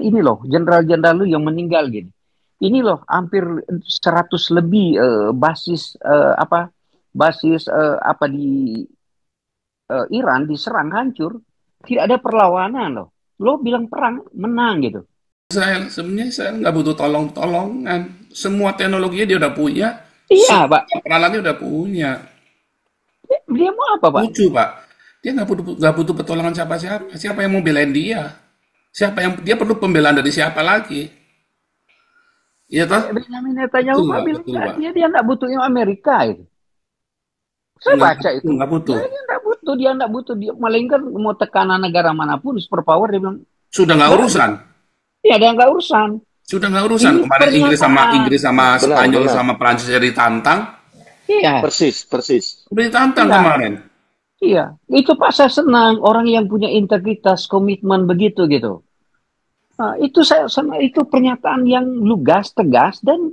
ini loh, jenderal-jenderal lu yang meninggal gini. Ini loh, hampir 100 lebih basis apa di Iran diserang hancur. Tidak ada perlawanan loh. Lo bilang perang menang gitu. Saya sebenarnya saya nggak butuh tolong-tolongan. Semua teknologinya dia udah punya, Iya, Pak. semua peralatannya udah punya. Dia mau apa, Pak? Lucu, Pak. Dia nggak butuh pertolongan siapa-siapa. Siapa yang mau belain dia? Siapa yang dia perlu pembelaan dari siapa lagi? Iya toh? Benjamin Netanyahu Betul, Pak Pak. bilang Betul, Pak. dia nggak butuhnya Amerika itu. Saya Nggak baca butuh, itu. nggak butuh. Dia nggak butuh dia melainkan mau tekanan negara manapun superpower dia bilang Sudah nggak nggak ada. urusan. Iya, ada yang nggak urusan. Sudah nggak urusan. Ini Kemarin pernyataan. Inggris sama Benar, Spanyol benar. sama Prancis jadi ditantang. Iya, Persis, persis. Udah ditantang iya, kemarin. iya. Itu Pak saya senang orang yang punya integritas, komitmen begitu gitu. Nah, itu saya sama itu pernyataan yang lugas, tegas dan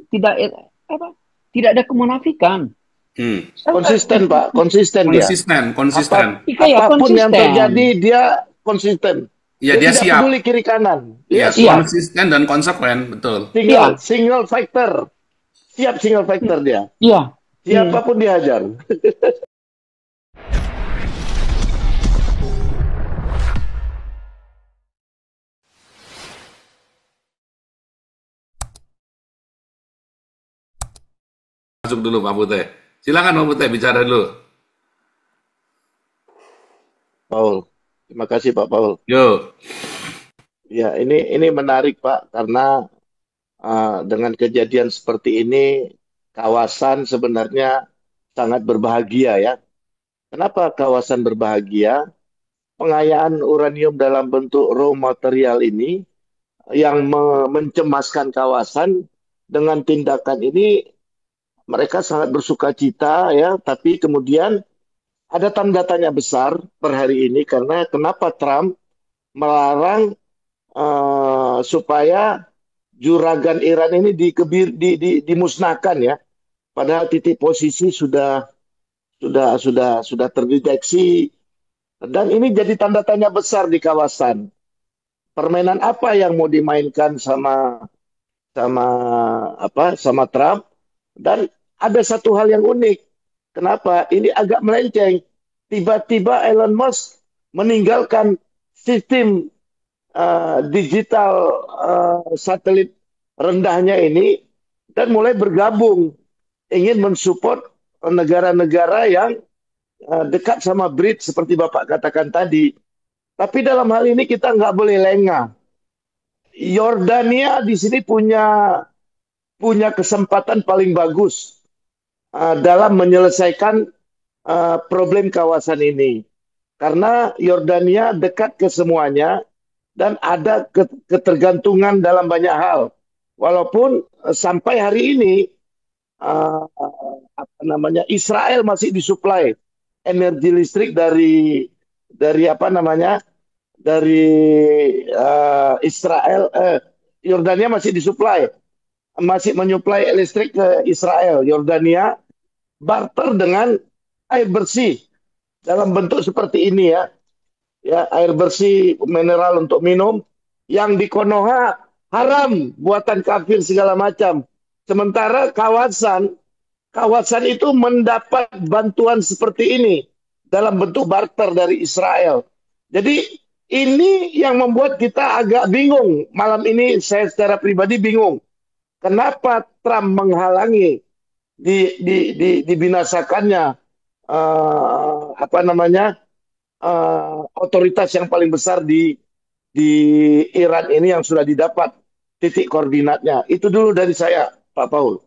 apa, tidak ada kemunafikan. Hmm. Saya Konsisten, Pak. Konsisten dia. Konsisten, Apa, konsisten. ya apapun yang terjadi, konsisten. dia konsisten. Ya Dia dia tidak siap. peduli kiri kanan. Ya Dia Iya, siap. konsisten dan konsekuen, betul. Single, iya, single fighter. Siap single fighter dia. iya. Hmm. Siapapun dihajar. Masuk dulu Pak Putih. Silakan Pak Putih bicara dulu. Paul. Terima kasih Pak Paul. Yuk. Ya, ini menarik Pak karena dengan kejadian seperti ini kawasan sebenarnya sangat berbahagia ya. Kenapa kawasan berbahagia? Pengayaan uranium dalam bentuk raw material ini yang mencemaskan kawasan dengan tindakan ini mereka sangat bersuka cita ya, tapi kemudian ada tanda tanya besar per hari ini karena kenapa Trump melarang supaya juragan Iran ini dimusnahkan ya. Padahal titik posisi sudah terdeteksi dan ini jadi tanda tanya besar di kawasan. Permainan apa yang mau dimainkan sama sama sama Trump? Dan ada satu hal yang unik. Kenapa? Ini agak melenceng. Tiba-tiba Elon Musk meninggalkan sistem digital satelit rendahnya ini dan mulai bergabung ingin mensupport negara-negara yang dekat sama BRICS seperti Bapak katakan tadi. Tapi dalam hal ini kita nggak boleh lengah. Yordania di sini punya punya kesempatan paling bagus dalam menyelesaikan problem kawasan ini. Karena Yordania dekat ke semuanya dan ada ketergantungan dalam banyak hal. Walaupun sampai hari ini apa namanya Israel masih disuplai energi listrik dari apa namanya dari Israel Yordania masih disuplai masih menyuplai listrik ke Israel. Yordania barter dengan air bersih dalam bentuk seperti ini ya. Ya, air bersih mineral untuk minum yang di Konoha haram buatan kafir segala macam. Sementara kawasan itu mendapat bantuan seperti ini dalam bentuk barter dari Israel. Jadi ini yang membuat kita agak bingung. Malam ini saya secara pribadi bingung. Kenapa Trump menghalangi dibinasakannya apa namanya otoritas yang paling besar di Iran ini yang sudah didapat titik koordinatnya. Itu dulu dari saya, Pak Paul.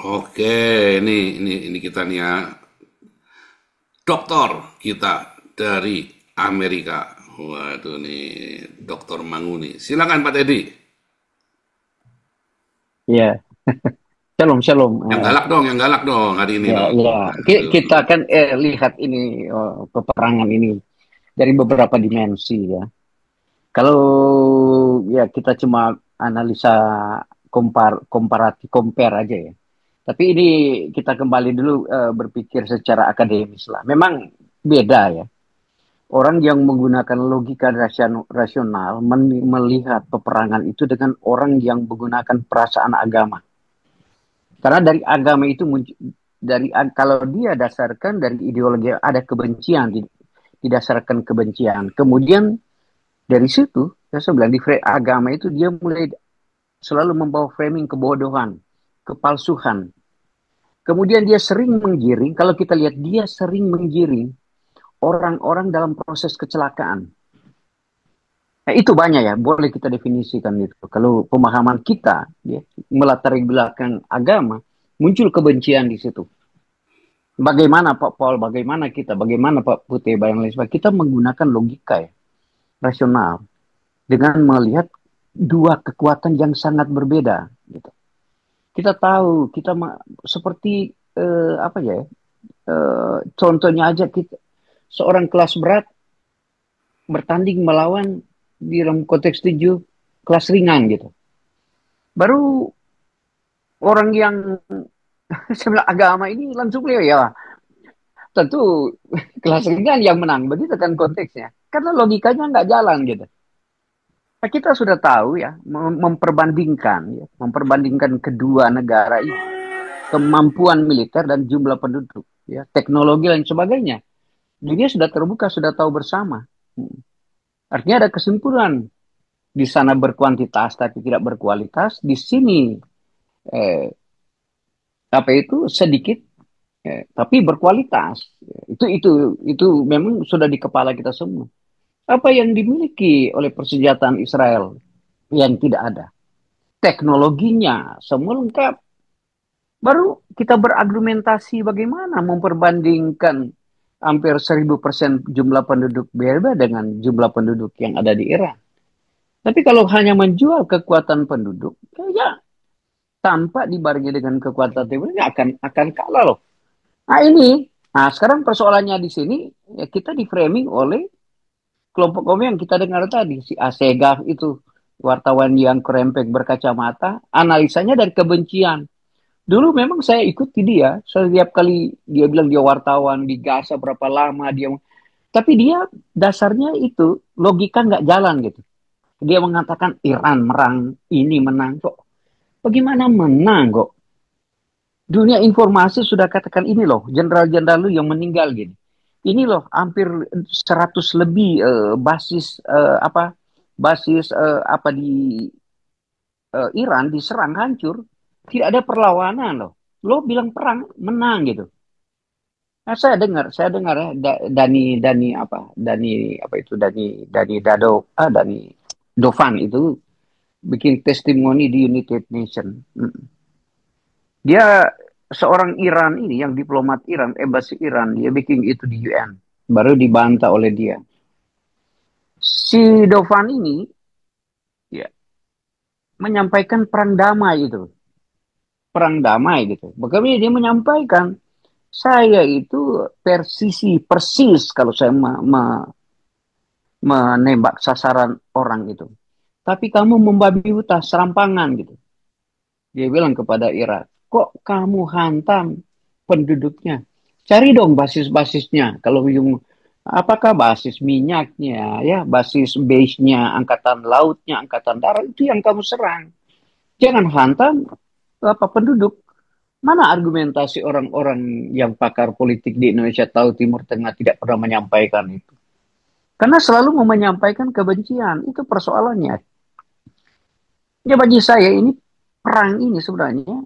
Oke, ini kita nih ya. Dokter kita dari Amerika. Waduh nih, Dokter Manguni. Silakan Pak Teddy. Iya. Shalom, shalom. Yang galak dong hari ini Ya, dong. ya. Kita Aduh. kan lihat ini peperangan ini dari beberapa dimensi ya. Kalau ya kita cuma analisa compare aja ya. Tapi ini kita kembali dulu berpikir secara akademis lah. Memang beda ya. Orang yang menggunakan logika rasional melihat peperangan itu dengan orang yang menggunakan perasaan agama. Karena dari agama itu kalau dia dasarkan dari ideologi ada kebencian, didasarkan kebencian. Kemudian dari situ, saya bilang di agama itu dia mulai selalu membawa framing kebodohan, kepalsuan. Kemudian dia sering menggiring, kalau kita lihat dia sering menggiring orang-orang dalam proses kecelakaan. Nah, itu banyak ya, boleh kita definisikan itu. Kalau pemahaman kita ya, melatar belakang agama, muncul kebencian di situ. Bagaimana Pak Paul, bagaimana kita, bagaimana Pak Putih, dan lain sebagainya. Kita menggunakan logika ya, rasional. Dengan melihat dua kekuatan yang sangat berbeda. Gitu. Kita tahu, kita seperti apa ya, contohnya aja kita seorang kelas berat bertanding melawan di dalam konteks tinju kelas ringan gitu. Baru orang yang sebelah agama ini langsung beliau ya tentu kelas ringan yang menang, begitu kan konteksnya. Karena logikanya nggak jalan gitu. Nah, kita sudah tahu ya memperbandingkan kedua negara ini, kemampuan militer dan jumlah penduduk, ya, teknologi dan sebagainya. Dunia sudah terbuka, sudah tahu bersama. Artinya ada kesimpulan di sana berkuantitas tapi tidak berkualitas, di sini apa itu sedikit tapi berkualitas. Itu memang sudah di kepala kita semua. Apa yang dimiliki oleh persenjataan Israel yang tidak ada? Teknologinya semua lengkap. Baru kita berargumentasi bagaimana memperbandingkan hampir 1000% jumlah penduduk BRB dengan jumlah penduduk yang ada di Iran. Tapi kalau hanya menjual kekuatan penduduk, ya tanpa dibarengi dengan kekuatan teknologi akan kalah loh. Nah sekarang persoalannya di sini ya kita di framing oleh kelompok yang kita dengar tadi, si Asegaf itu, wartawan yang kerempek berkacamata, analisanya dari kebencian. Dulu memang saya ikuti dia, setiap kali dia bilang dia wartawan di Gaza berapa lama dia, tapi dia dasarnya itu logika nggak jalan gitu. Dia mengatakan Iran menang, ini menang kok. Bagaimana menang kok? Dunia informasi sudah katakan ini loh, jenderal-jenderal lu yang meninggal gini. Ini loh hampir 100 lebih basis di Iran diserang hancur, tidak ada perlawanan loh. Lo bilang perang menang gitu. Nah, saya dengar ya Dani Dovan itu bikin testimoni di United Nation. Dia seorang Iran ini, yang diplomat Iran, embasi Iran, dia bikin itu di UN. Baru dibantah oleh dia. Si Dovan ini ya menyampaikan perang damai itu. Perang damai gitu. Bagaimana dia menyampaikan, saya itu persis kalau saya menembak sasaran orang itu. Tapi kamu membabi buta, serampangan gitu. Dia bilang kepada Irak, kok kamu hantam penduduknya? Cari dong basis-basisnya. Kalau apakah basis minyaknya, ya, basis base-nya, angkatan lautnya, angkatan darat, itu yang kamu serang. Jangan hantam penduduk. Mana argumentasi orang-orang yang pakar politik di Indonesia tahu Timur Tengah tidak pernah menyampaikan itu? Karena selalu mau menyampaikan kebencian. Itu persoalannya. Ya bagi saya ini perang ini sebenarnya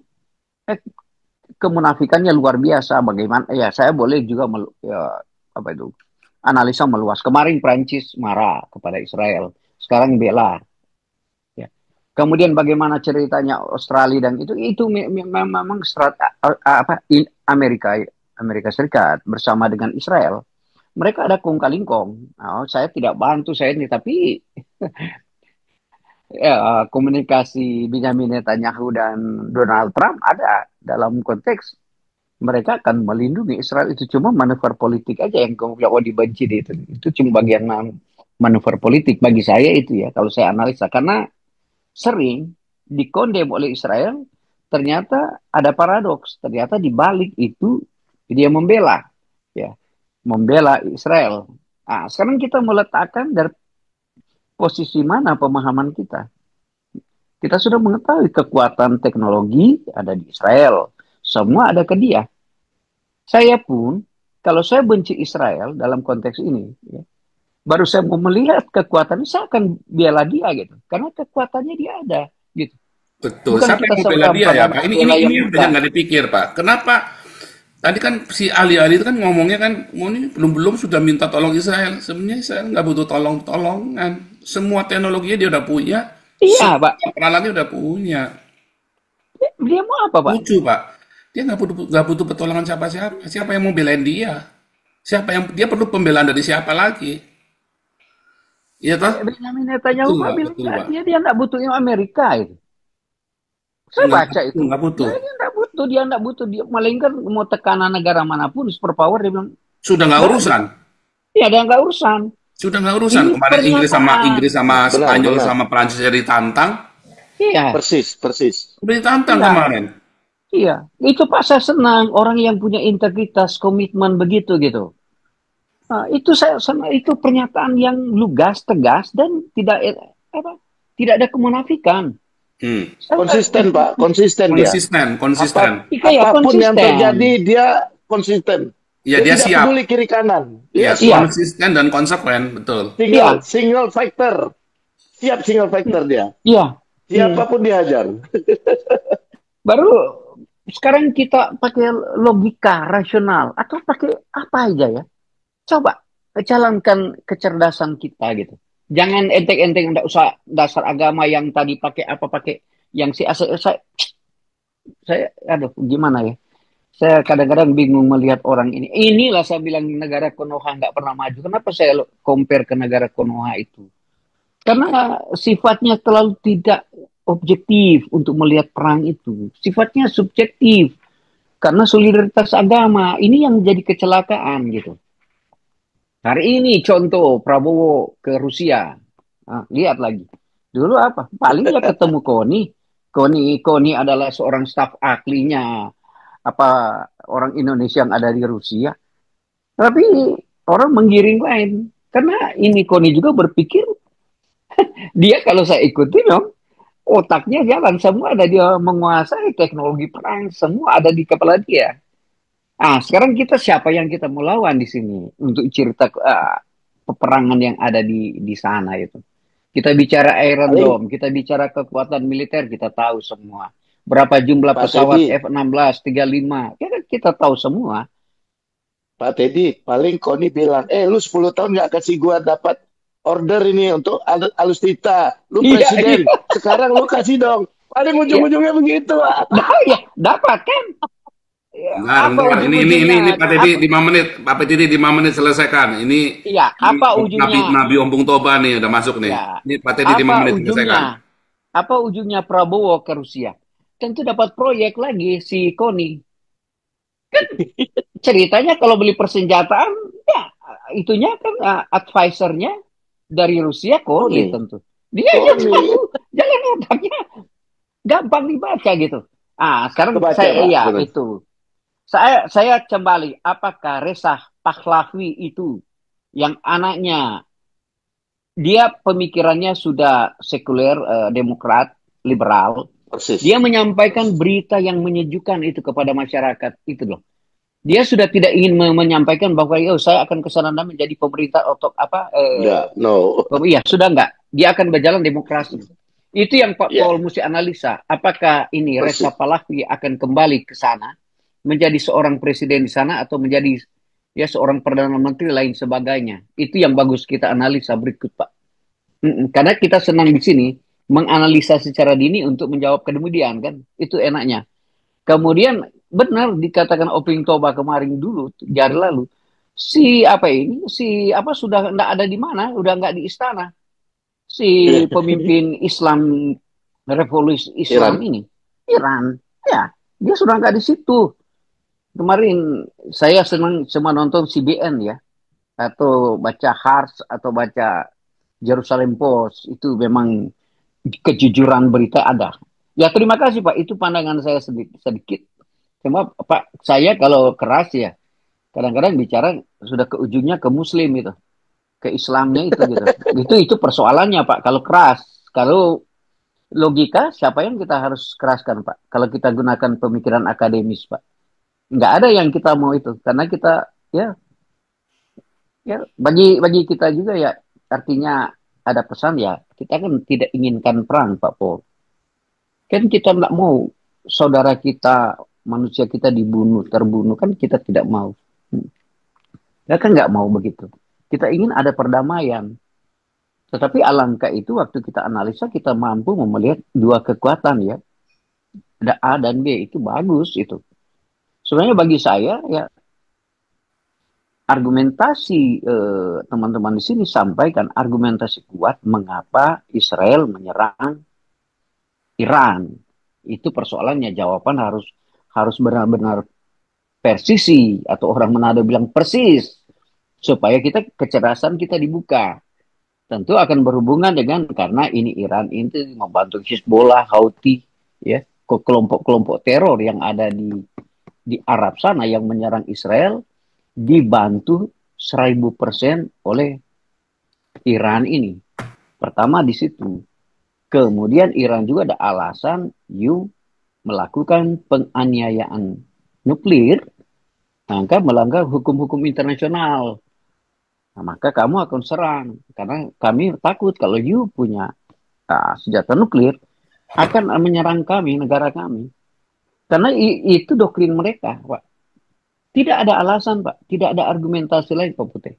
kemunafikannya luar biasa. Bagaimana? Ya saya boleh juga analisa meluas. Kemarin Prancis marah kepada Israel. Sekarang bela. Ya. Kemudian bagaimana ceritanya Australia dan itu memang Amerika Serikat bersama dengan Israel. Mereka ada kong kali kong. Saya tidak bantu saya ini, tapi ya, komunikasi Benjamin Netanyahu dan Donald Trump ada dalam konteks mereka akan melindungi Israel. Itu cuma manuver politik aja yang kamu dibenci itu. Itu cuma bagian manuver politik bagi saya itu ya, kalau saya analisa. Karena sering dikondem oleh Israel, ternyata ada paradoks. Ternyata di balik itu dia membela, ya, membela Israel. Nah, sekarang kita meletakkan dari posisi mana pemahaman kita. Kita sudah mengetahui kekuatan teknologi ada di Israel. Semua ada ke dia. Saya pun, kalau saya benci Israel dalam konteks ini, ya, baru saya mau melihat kekuatannya, saya akan bela dia gitu. Karena kekuatannya dia ada gitu. Betul. Bukan Siapa kita yang mau bela serta dia ya, pada Pak? bela Ini yang yang bukan. banyak nggak dipikir, Pak. Kenapa tadi kan si ahli-ahli itu kan ngomongnya kan, mau ini belum-belum sudah minta tolong Israel. Sebenarnya Israel nggak butuh tolong-tolongan. Semua teknologinya dia udah punya, Iya, Pak. semua peralatannya udah punya. Dia mau apa, Pak? Lucu, Pak. Dia nggak butuh pertolongan siapa-siapa. Siapa yang mau belain dia? Siapa yang dia perlu pembelaan dari siapa lagi? Iya toh? Benjamin Netanyahu Betul, Pak Pak. bilang Betul, Pak. dia nggak butuh Amerika itu. Saya Nggak baca butuh, itu. nggak butuh. Dia nggak butuh. Dia malingkan mau tekanan negara manapun, superpower, dia bilang, Sudah nggak nggak, urusan. ya dia nggak urusan. Sudah nggak urusan. Ini Kemarin pernyataan. Inggris sama Benar, Spanyol benar. sama Prancis yang ditantang. Iya, Persis, persis. Udah ditantang iya, kemarin. iya. Itu Pak saya senang orang yang punya integritas, komitmen begitu gitu. Nah, itu saya senang, itu pernyataan yang lugas, tegas dan tidak ada kemunafikan. Hmm. Saya, Konsisten, Pak. Konsisten dia. Konsisten, konsisten. Apa, ya apapun yang konsisten. terjadi, dia konsisten. Ya, dia tidak siap. peduli kiri kanan. Ya, Dia Iya. siap. konsisten dan konsekuen, betul. Single, Iya. single fighter. Siap single fighter dia. Iya. Siapapun dihajar. Baru sekarang kita pakai logika rasional atau pakai apa aja ya. Coba jalankan kecerdasan kita gitu. Jangan enteng-enteng, enggak usah dasar agama yang tadi pakai apa pakai yang saya aduh gimana ya. Saya kadang-kadang bingung melihat orang ini. Inilah saya bilang negara Konoha nggak pernah maju. Kenapa saya compare ke negara Konoha itu? Karena sifatnya terlalu tidak objektif untuk melihat perang itu. Sifatnya subjektif. Karena solidaritas agama. Ini yang jadi kecelakaan gitu. Hari ini contoh Prabowo ke Rusia. Nah, lihat lagi. Dulu apa? Paling ya ketemu Koni. Koni adalah seorang staf ahlinya apa orang Indonesia yang ada di Rusia. Tapi orang menggiring lain. Karena ini Koni juga berpikir dia kalau saya ikuti dong otaknya jalan semua ada dia menguasai teknologi perang semua ada di kepala dia. Ah sekarang kita siapa yang kita mau lawan di sini untuk cerita peperangan yang ada di sana itu. Kita bicara Iron Paling, Dome, kita bicara kekuatan militer kita tahu semua. Berapa jumlah Pak pesawat Teddy, F-16, 35, ya kan kita tahu semua. Pak Teddy, paling Koni bilang, lu 10 tahun nggak kasih gua dapat order ini untuk alutsista. Lu Iya, presiden, sekarang lu kasih dong. Paling iya. ujung-ujungnya begitu. Ya, dapat kan? Ya, Bentar, apa bentar. Ini ujung-ujungnya? Pak Teddy 5 menit. Pak Teddy 5 menit selesaikan. Iya, apa ujungnya? Nabi Ompong Toba nih udah masuk nih. Ya, Ini Pak Teddy 5 apa menit selesaikan. ujungnya? Apa ujungnya Prabowo ke Rusia? Tentu dapat proyek lagi si Koni. Ceritanya kalau beli persenjataan, ya itunya kan advisernya dari Rusia Koni Koni. tentu. Dia aja Koni. tahu jalan otaknya gampang dibaca gitu. Ah, sekarang Kebaca, saya Pak. iya Benar. itu. Saya kembali, apakah Reza Pahlavi itu yang anaknya dia pemikirannya sudah sekuler, demokrat, liberal. Persis. Dia menyampaikan berita yang menyejukkan itu kepada masyarakat itu loh. Dia sudah tidak ingin menyampaikan bahwa saya akan ke sana menjadi pemerintah atau apa. Enggak, no. Iya, sudah enggak. Dia akan berjalan demokrasi. Itu yang Pak Ya, Paul mesti analisa. Apakah ini Reza persis. Pahlavi akan kembali ke sana menjadi seorang presiden di sana atau menjadi ya seorang perdana menteri lain sebagainya. Itu yang bagus kita analisa berikut Pak. Karena kita senang di sini menganalisa secara dini untuk menjawab kemudian kan. Itu enaknya. Kemudian benar dikatakan Oping Toba kemarin dulu, 3 hari lalu. Si apa sudah enggak ada di mana, udah enggak di istana. Si pemimpin Islam revolusi Islam Iran. ini, Iran, ya dia sudah enggak di situ. Kemarin saya senang cuma nonton CBN ya, atau baca Harts atau baca Jerusalem Post itu memang kejujuran berita ada. Ya terima kasih Pak, itu pandangan saya sedikit. Sedikit. Cuma Pak, saya kalau keras ya, kadang-kadang bicara sudah ke ujungnya ke Muslim itu, ke Islamnya itu gitu. Itu persoalannya Pak. Kalau keras, kalau logika, siapa yang kita harus keraskan Pak? Kalau kita gunakan pemikiran akademis Pak, nggak ada yang kita mau itu, karena kita ya ya bagi kita juga ya, artinya ada pesan ya, kita kan tidak inginkan perang Pak Paul. Kan kita nggak mau saudara kita, manusia kita dibunuh, terbunuh, kan kita tidak mau. Ya kan nggak mau begitu. Kita ingin ada perdamaian. Tetapi alangkah itu waktu kita analisa, kita mampu melihat dua kekuatan ya. Ada A dan B, itu bagus itu. Sebenarnya bagi saya ya, argumentasi teman-teman di sini sampaikan argumentasi kuat mengapa Israel menyerang Iran. Itu persoalannya, jawaban harus benar-benar persisi, atau orang Manado bilang persis, supaya kita kecerdasan kita dibuka. Tentu akan berhubungan dengan, karena ini Iran itu membantu Hizbollah, Houthi, ya, kelompok-kelompok teror yang ada di Arab sana yang menyerang Israel, dibantu 1000% oleh Iran ini. Pertama di situ. Kemudian Iran juga ada alasan you melakukan penganiayaan nuklir, maka melanggar hukum-hukum internasional. Nah, maka kamu akan serang. Karena kami takut kalau you punya senjata nuklir, akan menyerang kami, negara kami. Karena itu doktrin mereka, Pak. Tidak ada alasan, Pak. Tidak ada argumentasi lain, Pak Putih.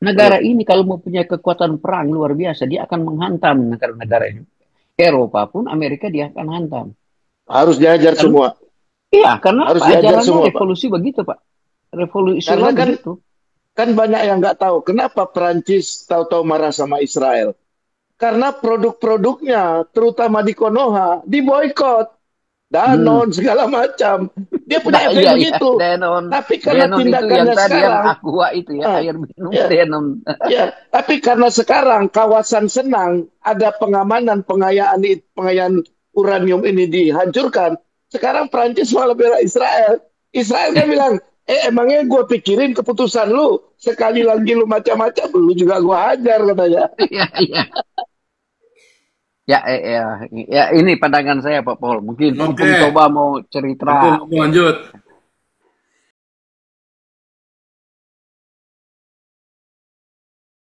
Negara ini kalau mau punya kekuatan perang luar biasa, dia akan menghantam negara-negara ini. Eropa pun, Amerika dia akan hantam. Harus diajar semua. Iya, karena harus ajarannya semua, revolusi Pak. Begitu, Pak. Revolusi karena kan begitu. Kan banyak yang nggak tahu kenapa Perancis tahu-tahu marah sama Israel. Karena produk-produknya, terutama di Konoha, diboykot. Danon segala macam. Dia punya efek begitu. Denon. Tapi karena Denon tindakannya itu yang sekarang, yang Aqua itu ya, air minum Denon. Ya, tapi karena sekarang kawasan Senang ada pengamanan pengayaan uranium ini dihancurkan. Sekarang Prancis malah bela Israel. Israel kan bilang, emangnya gue pikirin keputusan lu. Sekali lagi lu macam-macam, lu juga gue hajar katanya. Iya, iya. Ya, ini pandangan saya Pak Paul. Mungkin Oke. coba mau cerita. Aku lanjut.